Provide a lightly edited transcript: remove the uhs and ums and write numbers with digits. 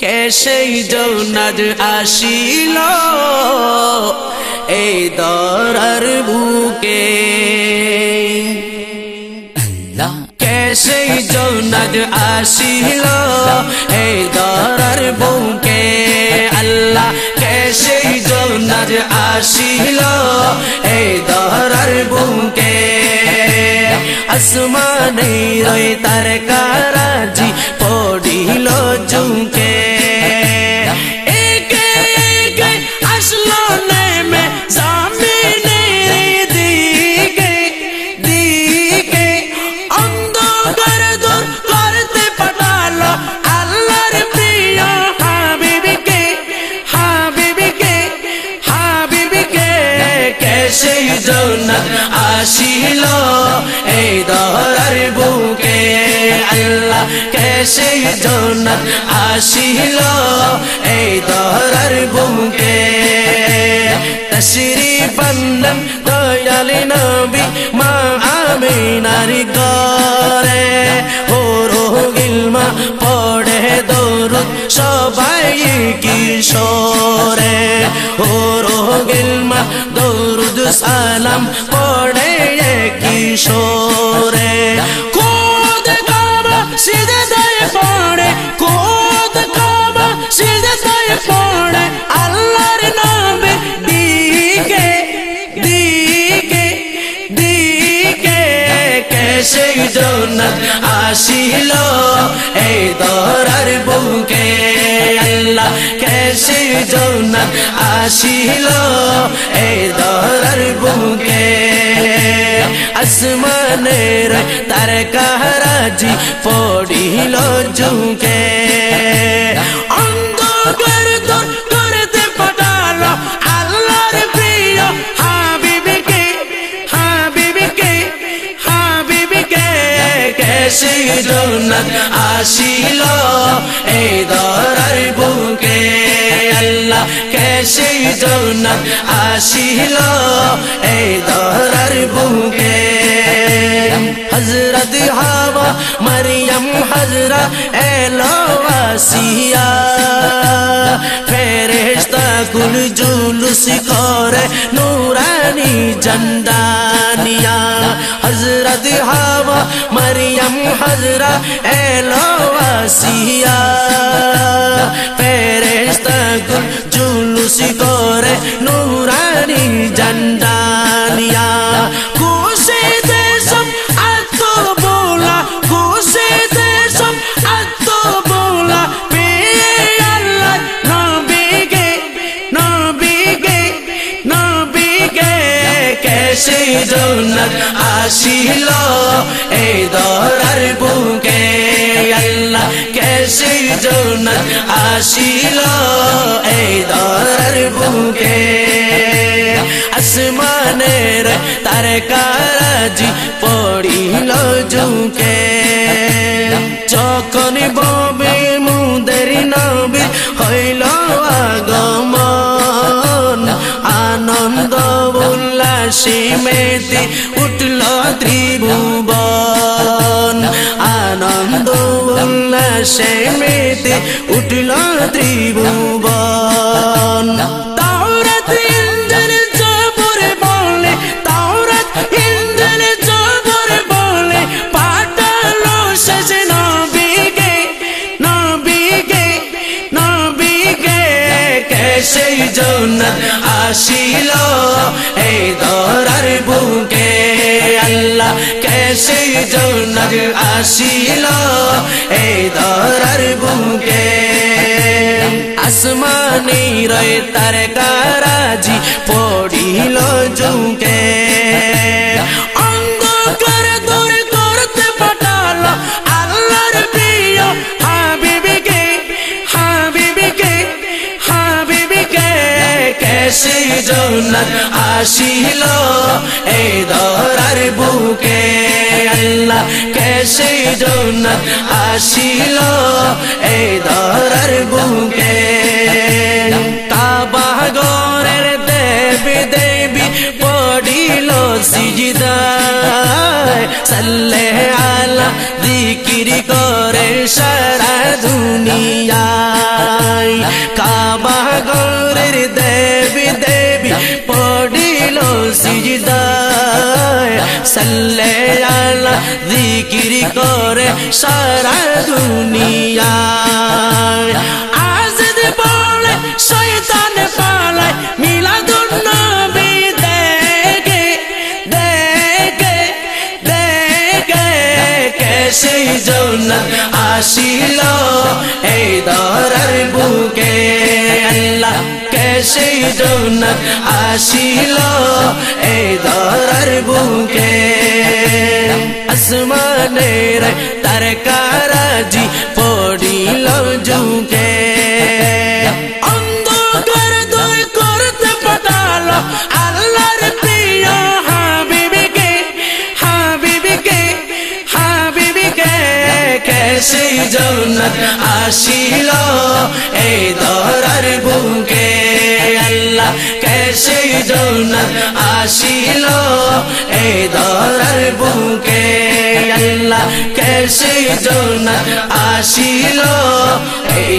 কে সেই জৌনাদ আসিল এই দরার বুকে কে সেই জৌনাদ আসিল এই দরার বুকে আল্লাহ কে সেই জৌনাদ আসিল এই দরার বুকে আসমানে রই তারকারাজি পড়িল ঝুঁকে একে একে আসলো নেমে জামিনের দিকে দিকে অন্ধকার দূর করতে পাঠালো আল্লাহর প্রিয় হাবিবকে হাবিবকে হাবিবকে কে সেই জৌনাদ আসিল এই দরার বুকে আল্লাহ কে সেই জৌনাদ আসিল এই দরার বুকে তশরিফ আনলেন দয়াল নবী মা আমিনার ঘরে ও রোগিলমা পড়ে দরুদ সবাই কিশোরে ও রোগিলমা দরুদ সালাম পড়ে কিশোরে খুদ কাবা সিজদায় পড়ে খুদ কাবা সিজদায় পড়ে আল্লাহর নামে দিকে দিকে দিকে কে সেই জৌনাদ আসিল এই দরার বুকে আল্লাহ কে সেই জৌনাদ আসিল এই দরার বুকে আসমানের তারকারাজি পড়িল ঝুঁকে অন্ধকার দূর করতে পাঠালো আল্লাহর প্রিয় হাবিবকে হাবিবকে হাবিবকে কে সেই জৌনাদ আসিল এই দরার বুকে আল্লাহ কে সেই জৌনাদ আসিল এই দরার বুকে হযরত হাওয়া মরিয়ম হযরা এলো আসিয়া ফেরেশতা কুল জুলুস করে নূরানি জন্দানিয়া হযরত হাওয়া মরিয়ম হযরা এলো আসিয়া ফেরেশতা কুল জুলুস করে নূরানি জন্দানিয়া খুশি দেশম আত বোলা খুশি দেশম আত বোলা পেয়ে আল্লাহ নবীকে নবীকে নবীকে কে সেই জৌনাদ আসিল এই দরার বুকে আল্লাহ কে সেই জৌনাদ আসিল এই দরার বুকে আসমানের তারকারাজি পড়িল ঝুঁকে যখন ববে মুদের নবী হইল আগমন আনন্দ উল্লাসে মেতে উঠল ত্রিভুবন আনন্দ উল্লাসে মেতে উঠল ত্রিভুবন তাওরাত ইনজিল জবর বলে তাওরাত ইনজিল জবর বলে পাঠালো শেষ নবীকে নবীকে নবীকে কে সেই জৌনাদ আসিল এই দরার বুকে আল্লাহ কে সেই জৌনাদ আসিল এই দরার বুকে আসমানে রয়ে তারকারাজি পড়িল ঝুঁকে অন্ধকার দূর করতে পাঠালো আল্লাহর প্রিয় হাবিবকে হাবিবকে হাবিবকে কে সেই জৌনাদ আসিল এই দরার বুকে আল্লাহ কে সেই জৌনাদ আসিল এই দরার বুকে কাবা ঘরের দেবী দেবী পড়িল সিজদায় সাল্লে আলা জিকির করে সারা দুনিয়া সাল্লে আলা জিকির করে সারা দুনিয়া আজ বলে শয়তান পালায় মিলাদুন নবী দেখে দেখে দেখে কে সেই জন্নত আসিল এই দরার বুকে আল্লাহ কে সেই জন্নত আসিল এই দরার বুকে আসমানের তারকারাজি পড়িল ঝুঁকে অন্ধকার দূর করতে পাঠালো আল্লাহর প্রিয় হাবিবকে হাবিবকে হাবিবকে কে সেই জন্নত আসিল এই দরার বুকে আল্লাহ কে সেই জন্নত আসিল এই দরার বুকে আল্লাহ কে সেই জন্নত আসিল এই